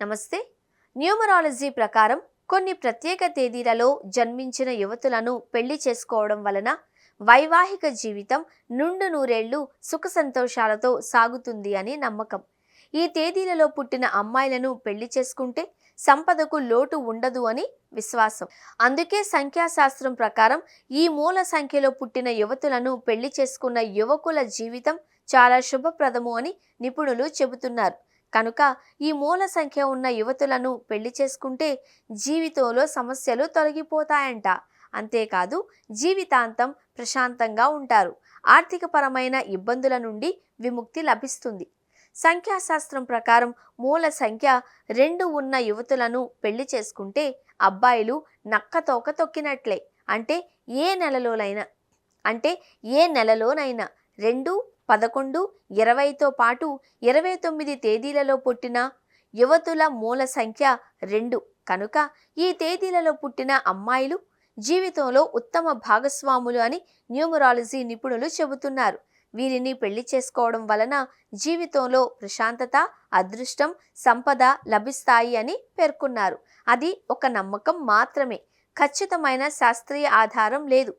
నమస్తే. న్యూమరాలజీ ప్రకారం కొన్ని ప్రత్యేక తేదీలలో జన్మించిన యువతులను పెళ్లి చేసుకోవడం వలన వైవాహిక జీవితం నుండు నూరేళ్లు సుఖ సంతోషాలతో సాగుతుంది అని నమ్మకం. ఈ తేదీలలో పుట్టిన అమ్మాయిలను పెళ్లి చేసుకుంటే సంపదకు లోటు ఉండదు అని విశ్వాసం. అందుకే సంఖ్యాశాస్త్రం ప్రకారం ఈ మూల సంఖ్యలో పుట్టిన యువతులను పెళ్లి చేసుకున్న యువకుల జీవితం చాలా శుభప్రదము అని నిపుణులు చెబుతున్నారు. కనుక ఈ మూల సంఖ్య ఉన్న యువతులను పెళ్లి చేసుకుంటే జీవితంలో సమస్యలు తొలగిపోతాయంట. అంతేకాదు జీవితాంతం ప్రశాంతంగా ఉంటారు. ఆర్థికపరమైన ఇబ్బందుల నుండి విముక్తి లభిస్తుంది. సంఖ్యాశాస్త్రం ప్రకారం మూల సంఖ్య 2 ఉన్న యువతులను పెళ్లి చేసుకుంటే అబ్బాయిలు నక్కతోక తొక్కినట్లే. అంటే ఏ నెలలోనైనా 2, 11, 20తో పాటు 29 తేదీలలో పుట్టిన యువతుల మూల సంఖ్య 2 కనుక ఈ తేదీలలో పుట్టిన అమ్మాయిలు జీవితంలో ఉత్తమ భాగస్వాములు అని న్యూమరాలజీ నిపుణులు చెబుతున్నారు. వీరిని పెళ్లి చేసుకోవడం వలన జీవితంలో ప్రశాంతత, అదృష్టం, సంపద లభిస్తాయి అని పేర్కొన్నారు. అది ఒక నమ్మకం మాత్రమే, ఖచ్చితమైన శాస్త్రీయ ఆధారం లేదు.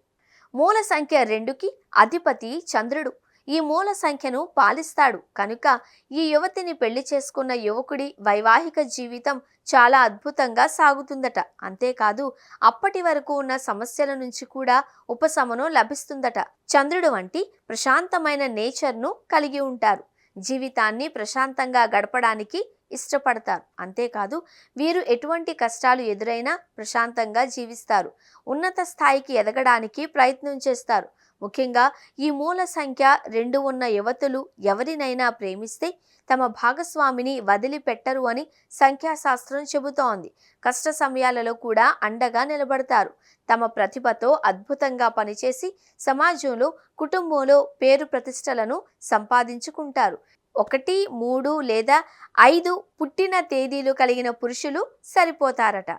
మూల సంఖ్య 2కి అధిపతి చంద్రుడు. ఈ మూల సంఖ్యను పాలిస్తాడు. కనుక ఈ యువతిని పెళ్లి చేసుకున్న యువకుడి వైవాహిక జీవితం చాలా అద్భుతంగా సాగుతుందట. అంతేకాదు అప్పటి వరకు ఉన్న సమస్యల నుంచి కూడా ఉపశమనం లభిస్తుందట. చంద్రుడు వంటి ప్రశాంతమైన నేచర్ను కలిగి ఉంటారు. జీవితాన్ని ప్రశాంతంగా గడపడానికి ఇష్టపడతారు. అంతేకాదు వీరు ఎటువంటి కష్టాలు ఎదురైనా ప్రశాంతంగా జీవిస్తారు. ఉన్నత స్థాయికి ఎదగడానికి ప్రయత్నం చేస్తారు. ముఖ్యంగా ఈ మూల సంఖ్య 2 ఉన్న యువతులు ఎవరినైనా ప్రేమిస్తే తమ భాగస్వామిని వదిలిపెట్టరు అని సంఖ్యాశాస్త్రం చెబుతోంది. కష్ట సమయాలలో కూడా అండగా నిలబడతారు. తమ ప్రతిభతో అద్భుతంగా పనిచేసి సమాజంలో, కుటుంబంలో పేరు ప్రతిష్టలను సంపాదించుకుంటారు. 1, 3 లేదా 5 పుట్టిన తేదీలు కలిగిన పురుషులు సరిపోతారట.